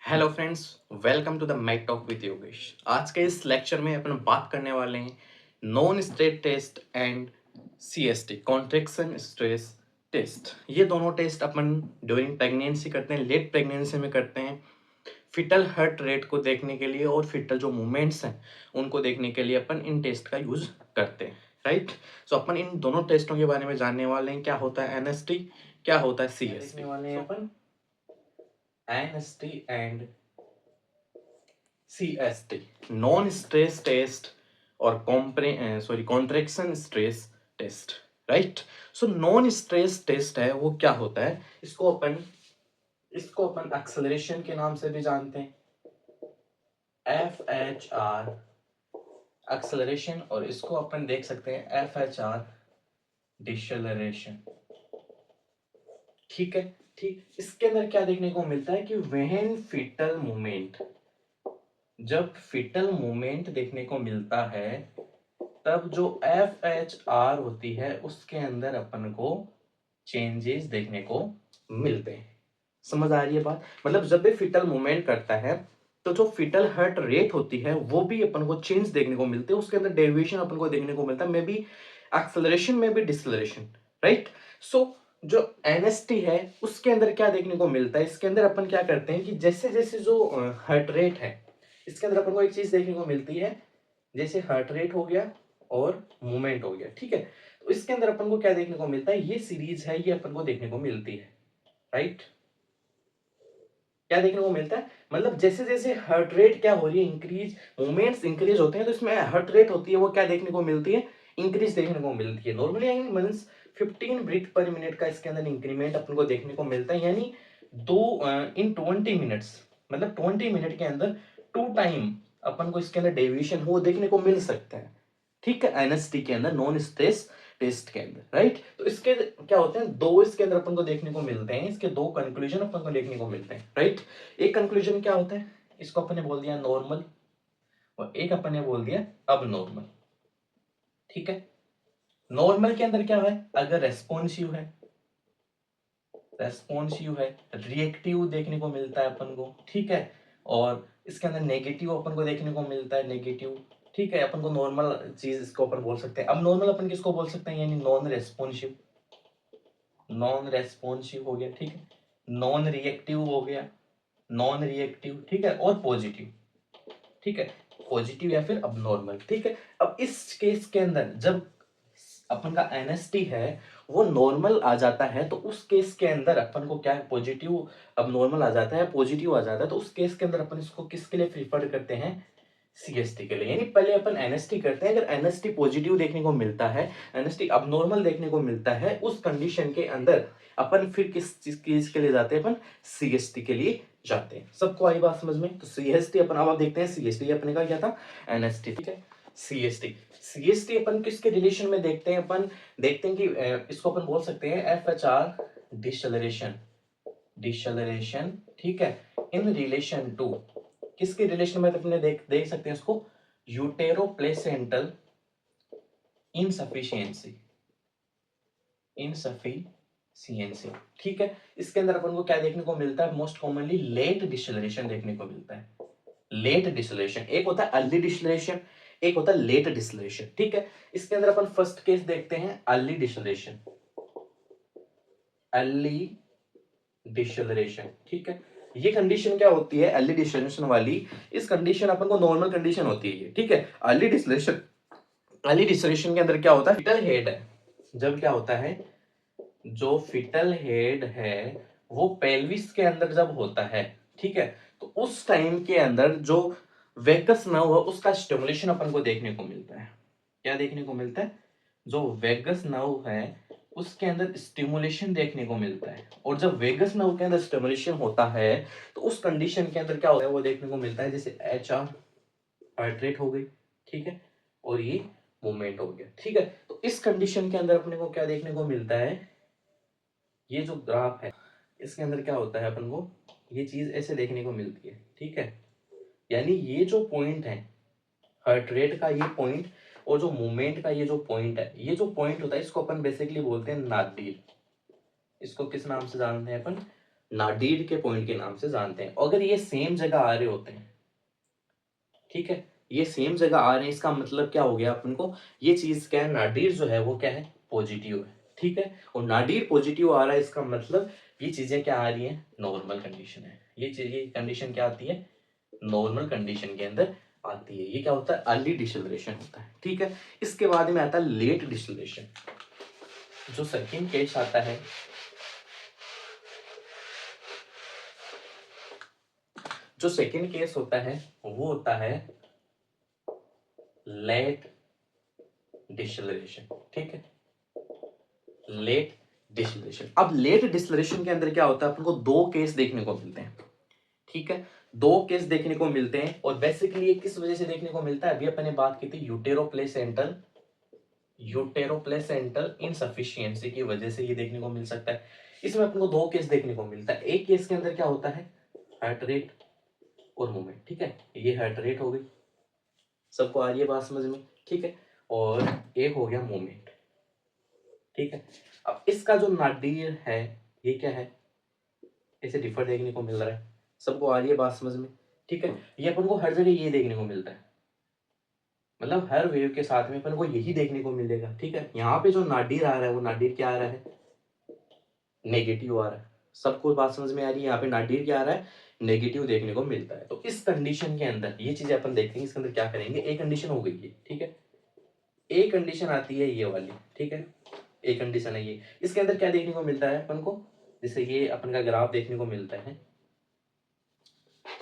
Hello friends, welcome to the Mac talk with Yogesh. आज के इस लेक्चर में अपन बात करने वाले हैं non stress test and CST contraction stress test. ये दोनों टेस्ट अपन ड्यूरिंग प्रेगनेंसी करते हैं, लेट प्रेगनेंसी में करते हैं, फिटल हार्ट रेट को देखने के लिए और फिटल जो मूवमेंट्स हैं उनको देखने के लिए अपन इन टेस्ट का यूज करते हैं, राइट। सो अपन इन दोनों टेस्टों के बारे में जानने वाले हैं, क्या होता है एनएसटी, क्या होता है सीएसटी। देखने वाले हैं अपन NST and CST, non stress test और contraction stress test, right. So non stress test है वो क्या होता है, इसको अपन एक्सेलरेशन के नाम से भी जानते हैं, FHR एक्सेलरेशन, और इसको अपन देख सकते हैं FHR डिसेलरेशन। ठीक है, ठीक। इसके अंदर क्या देखने को मिलता है कि व्हेन फीटल मूवमेंट, जब फीटल मूवमेंट देखने को मिलता है तब जो FHR होती है उसके अंदर अपन को चेंजेस देखने को मिलते हैं। समझ आ रही है बात? मतलब जब भी फीटल मूवमेंट करता है तो जो फीटल हार्ट रेट होती है वो भी अपन को चेंज देखने को मिलते हैं, उसके अंदर डेविएशन अपन को देखने को मिलता है, मे बी एक्सेलरेशन में भी डिसलेरेशन, राइट। सो जो एनएसटी है उसके अंदर क्या देखने को मिलता है, इसके अंदर अपन क्या करते हैं कि जैसे जैसे जो हार्ट रेट है, इसके अंदर अपन को एक चीज देखने को मिलती है, जैसे हार्ट रेट हो गया और मूवमेंट हो गया, ठीक है। तो इसके अंदर अपन को क्या देखने को मिलता है, ये सीरीज है, ये अपन को देखने को मिलती है, राइट। क्या देखने को मिलता है, मतलब जैसे जैसे हार्ट रेट क्या हो रही है, इंक्रीज, मूवमेंट्स इंक्रीज होते हैं तो इसमें हार्ट रेट होती है वो क्या देखने को मिलती है, इंक्रीज देखने को मिलती है। Normally means 15 breath per minute का इसके अंदर इंक्रीमेंट अपन को देखने को मिलता है, यानी इन 20 मिनट्स, मतलब 20 मिनट के अंदर 2 टाइम अपन को इसके अंदर डेविएशन हो देखने को मिल सकता है, ठीक है, एनएसटी के अंदर, नॉन स्ट्रेस टेस्ट के अंदर, राइट। तो इसके क्या होते हैं, दो इसके अंदर अपन को देखने को मिलते हैं, इसके दो कंक्लूजन अपन को देखने को मिलते हैं, राइट। एक कंक्लूजन क्या होता है, इसको अपन ने बोल दिया नॉर्मल, और एक अपन ने बोल दिया अब नॉर्मल, ठीक है। नॉर्मल के अंदर क्या है, अगर रेस्पॉन्सिव है, रिएक्टिव देखने को मिलता है अपन को, ठीक है। और इसके अंदर नेगेटिव अपन को देखने को मिलता है, नेगेटिव, ठीक है। अपन को नॉर्मल चीज इसको अपन बोल सकते हैं। अब नॉर्मल अपन किसको बोल सकते हैं, यानी नॉन रेस्पॉन्सिव हो गया, ठीक है, नॉन रिएक्टिव हो गया, नॉन रिएक्टिव, ठीक है, और पॉजिटिव, ठीक है, पॉजिटिव या फिर अबनॉर्मल, ठीक है। अब इस केस के अंदर जब अपन का एनएसटी है वो नॉर्मल आ जाता है तो उस केस के अंदर अपन को क्या है, पॉजिटिव, अब नॉर्मल आ जाता है, पॉजिटिव आ जाता है, तो उस केस के अंदर अपन इसको किसके लिए प्रीफर करते हैं, सीएसटी के लिए। यानी पहले अपन एनएसटी करते हैं, अगर एनएसटी पॉजिटिव देखने को मिलता है, एनएसटी अबनॉर्मल देखने को मिलता है, उस कंडीशन के अंदर अपन फिर किस चीज के लिए जाते हैं, अपन सीएसटी के लिए जाते हैं। सबको आई बात समझ में? तो सीएसटी अपन, अब आप देखते हैं सीएसटी अपने का क्या था, एनएसटी, ठीक है। सीएसटी अपन किसके रिलेशन में देखते हैं, अपन देखते हैं कि इसको अपन बोल सकते हैं एफएचआर डिसलरेशन, ठीक है, इन रिलेशन टू, किसके रिलेशन में अपने देख सकते हैं इसको, यूटेरोप्लेसेंटल इनसफिशियंसी, ठीक है। इसके अंदर अपन को क्या देखने को मिलता है, मोस्ट कॉमनली लेट डिसलरेशन देखने को मिलता है, लेट डिसलेशन। एक होता है अर्ली डिसलेशन, एक होता है लेट डिसलेशन, ठीक है। इसके अंदर अपन फर्स्ट केस देखते हैं अर्ली डिसलेशन, ठीक है। ये कंडीशन क्या होती है, अर्ली डिसलेशन वाली, इस कंडीशन अपन को नॉर्मल कंडीशन होती है ये, ठीक है। अर्ली डिसलेशन के अंदर क्या होता है, फिटल हेड है, जब क्या होता है, जो फिटल हेड है वो पेल्विस के अंदर जब होता है, ठीक है, तो उस टाइम के अंदर जो वेगस नर्व है उसका स्टिमुलेशन अपन को देखने को मिलता है। क्या देखने को मिलता है, जो वेगस नर्व है उसके अंदर स्टिमुलेशन देखने को मिलता है, और जब वेगस नर्व के अंदर स्टिमुलेशन होता है तो उस कंडीशन के अंदर क्या होता है वो देखने को मिलता है, जैसे HR हार्ट रेट हो गई, ठीक है, और ये मूवमेंट हो गया, ठीक है। तो इस कंडीशन के अंदर अपने को क्या देखने को मिलता है, ये जो ग्राफ है इसके अंदर क्या होता है, अपन को ये चीज ऐसे देखने को मिलती है, ठीक है। यानी ये जो पॉइंट है, हार्ट रेट का ये पॉइंट, और जो मूवमेंट का ये जो पॉइंट है, ये जो पॉइंट होता है इसको अपन बेसिकली बोलते हैं नादीर। इसको किस नाम से जानते हैं अपन, नाडीर के पॉइंट के नाम से जानते हैं। अगर ये सेम जगह आ रहे होते हैं, ठीक है, ये सेम जगह आ रहे हैं, इसका मतलब क्या हो गया अपन को, ये चीज क्या है, नाडीर जो है वो क्या है, पॉजिटिव है, ठीक है। और नाडीर पॉजिटिव आ रहा है, इसका मतलब ये चीजें क्या आ रही हैं, नॉर्मल कंडीशन है। ये कंडीशन क्या आती है, नॉर्मल कंडीशन के अंदर आती है। ये क्या होता है, अर्ली डिसलरेशन होता है, ठीक है। इसके बाद में आता है लेट डिसलरेशन। जो सेकंड केस आता है, जो सेकंड केस होता है वो होता है लेट डिसलरेशन, ठीक है, लेट डिसलरेशन। अब लेट डिसलरेशन के अंदर क्या होता है, अपन को दो केस देखने को मिलते हैं, ठीक है, दो केस देखने को मिलते हैं। और बेसिकली ये किस वजह से देखने को मिलता है, अभी अपन ने बात की थी यूटेरोप्लेसेंटल इनसफिशियंसी की वजह से ये देखने को मिल सकता है। इसमें अपन को दो केस देखने को मिलता है। एक केस के अंदर क्या होता है, हार्ट रेट और मूवमेंट, ठीक है, ये हार्ट रेट हो गई, सबको आ रही है बात समझ में, ठीक है। और एक हो गया मूवमेंट, ठीक है। अब इसका जो नाडीर है ये क्या है, इसे डिफर देखने को मिल रहा है, सबको आ रही है बात समझ में, ठीक है। ये अपन को हर जगह ये देखने को मिलता है, मतलब हर वेव के साथ में अपन को यही देखने को मिलेगा, ठीक है। यहाँ पे जो नाडीर आ रहा है वो नाडीर क्या आ रहा है, नेगेटिव आ रहा है, सबको बात समझ में आ रही है। यहाँ पे नाडीर क्या आ रहा है, नेगेटिव देखने को मिलता है। तो इस कंडीशन के अंदर ये चीजें अपन देखेंगे, इसके अंदर क्या करेंगे, एक कंडीशन हो गई है, ठीक है, एक कंडीशन आती है ये वाली, ठीक है, एक कंडीशन है ये। इसके अंदर क्या देखने को मिलता है अपन को, जैसे ये अपन का ग्राफ देखने को मिलता है,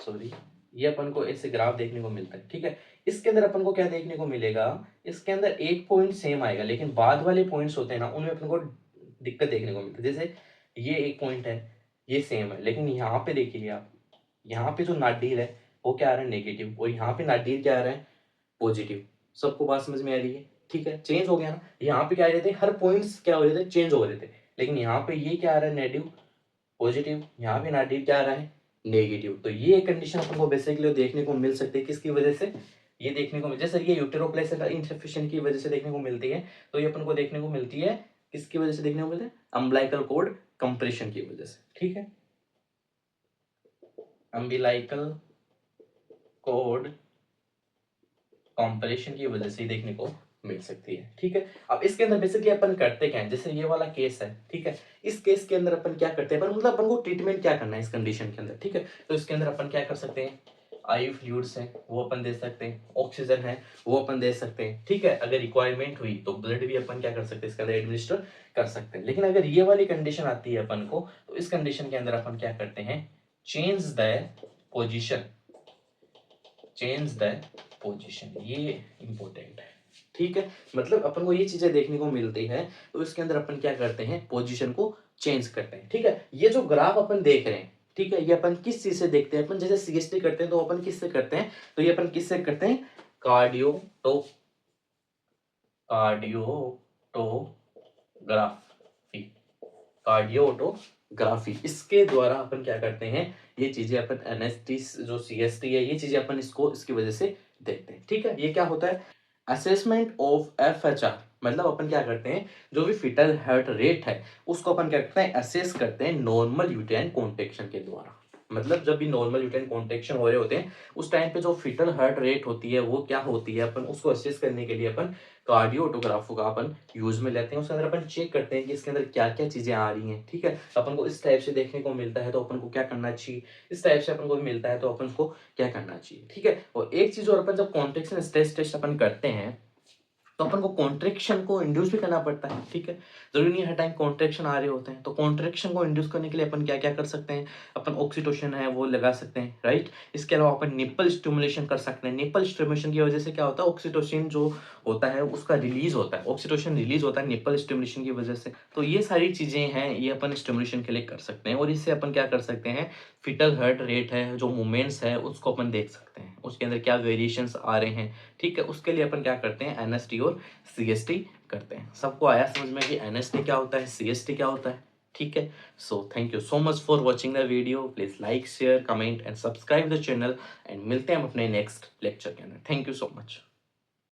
सॉरी, ये अपन को ऐसे ग्राफ देखने को मिलता है, ठीक है। इसके अंदर अपन को क्या देखने को मिलेगा, इसके अंदर एक पॉइंट सेम आएगा, लेकिन बाद वाले पॉइंट्स होते हैं ना, उनमें अपन को दिक्कत देखने को मिलती है। जैसे ये एक पॉइंट है, ये सेम है, लेकिन यहाँ पे देखिए आप, यहाँ पे जो नाडीर है वो क्या आ रहा है, नेगेटिव, और यहाँ पे नाडीर क्या आ रहा है, पॉजिटिव। सबको बात समझ में आ रही है, ठीक है, चेंज हो गया ना। यहाँ पे क्या आ रहे थे, हर पॉइंट्स क्या हो रहे थे, चेंज हो रहे थे, लेकिन यहाँ पे ये क्या आ रहा है, नेगेटिव पॉजिटिव, यहाँ पे नाडीर क्या आ रहा है, नेगेटिव। तो ये कंडीशन अपन को बेसिकली देखने को मिल सकती है, किसकी वजह से, ये देखने को जैसे ये यूटेरोप्लेसेंटा इनसफिशिएंट की वजह से देखने को मिलती है। तो ये अपन को देखने को मिलती है, किसकी वजह से देखने को मिलता है, अम्बिलाइकल कॉर्ड कंप्रेशन की वजह से, ठीक है, अम्बिलाइकल कॉर्ड कंप्रेशन की वजह से देखने को मिल सकती है, ठीक है। अब इसके अंदर बेसिकली अपन करते क्या है, जैसे ये वाला केस है, ठीक है, इस केस के अंदर अपन क्या करते हैं, पर मतलब अपन को ट्रीटमेंट क्या करना है इस कंडीशन के अंदर, ठीक है। तो इसके अंदर अपन क्या कर सकते हैं, आई फ्लूइड्स है वो अपन दे सकते हैं, ऑक्सीजन है वो अपन दे सकते हैं, ठीक है। अगर रिक्वायरमेंट हुई तो ब्लड भी अपन क्या कर सकते हैं इसके अंदर एडमिनिस्टर कर सकते हैं। लेकिन अगर ये वाली कंडीशन आती है अपन को, तो इस कंडीशन के अंदर अपन क्या करते हैं, change the position, change the position, ये इंपॉर्टेंट है, ठीक है। मतलब अपन को ये चीजें देखने को मिलती है, तो इसके अंदर अपन क्या करते हैं, पोजीशन को चेंज करते हैं, ठीक है। ये जो ग्राफ अपन देख रहे हैं, ठीक है, ये अपन किस चीज से देखते हैं, अपन जैसे सीएसटी करते हैं तो अपन किससे करते हैं, तो ये अपन किससे करते हैं, कार्डियोटो कार्डियोटोग्राफी, कार्डियोटोग्राफी, इसके द्वारा अपन क्या करते हैं, ये चीजें अपन एनएसटी जो सीएसटी है, ये चीजें अपन इसको इसकी वजह से देखते हैं, ठीक है। ये क्या होता है, असेसमेंट ऑफ एफएचआर, मतलब अपन क्या करते हैं, जो भी फिटल हार्ट रेट है उसको अपन क्या करते हैं, असेस करते हैं नॉर्मल यूटेराइन कॉन्ट्रैक्शन के द्वारा। मतलब जब भी नॉर्मल यूटेराइन कॉन्ट्रैक्शन हो रहे होते हैं, उस टाइम पे जो फिटल हार्ट रेट होती है वो क्या होती है, अपन उसको असेस करने के लिए अपन कार्डियोटोग्राफो का अपन यूज में लेते हैं। उसके अंदर अपन चेक करते हैं कि इसके अंदर क्या क्या चीजें आ रही हैं, ठीक है। अपन को इस टाइप से देखने को मिलता है तो अपन को क्या करना चाहिए, इस टाइप से अपन को मिलता है तो अपन को क्या करना चाहिए, ठीक है। और एक चीज और, अपन जब कॉन्ट्रैक्शन स्ट्रेस टेस्ट अपन करते हैं तो अपन को कॉन्ट्रैक्शन को इंड्यूस भी करना पड़ता है, ठीक है। जरूरी नहीं हर टाइम कॉन्ट्रैक्शन आ रहे होते हैं, तो कॉन्ट्रैक्शन को इंड्यूस करने के लिए अपन क्या क्या कर सकते हैं, अपन ऑक्सीटोसिन है वो लगा सकते हैं, राइट। इसके अलावा अपन निपल स्टिमुलेशन कर सकते हैं। निपल स्टिमुलेशन की वजह से क्या होता है, ऑक्सीटोसिन जो होता है उसका रिलीज होता है, ऑक्सीटोसिन रिलीज होता है निपल स्टिमुलेशन की वजह से। तो ये सारी चीजें हैं, ये अपन स्टिमुलेशन के लिए कर सकते हैं। और इससे अपन क्या कर सकते हैं, फिटल हार्ट रेट है, जो मूवमेंट्स है उसको अपन देख सकते हैं, उसके अंदर क्या वेरिएशंस आ रहे हैं, ठीक है। उसके लिए अपन क्या करते हैं, एनएसटी और सीएसटी करते हैं। सबको आया समझ में कि एनएसटी क्या होता है, सीएसटी क्या होता है, ठीक है। So thank you so much for watching the video. Please like share comment and subscribe the channel, and मिलते हैं हम अपने नेक्स्ट लेक्चर के अंदर। Thank you so much.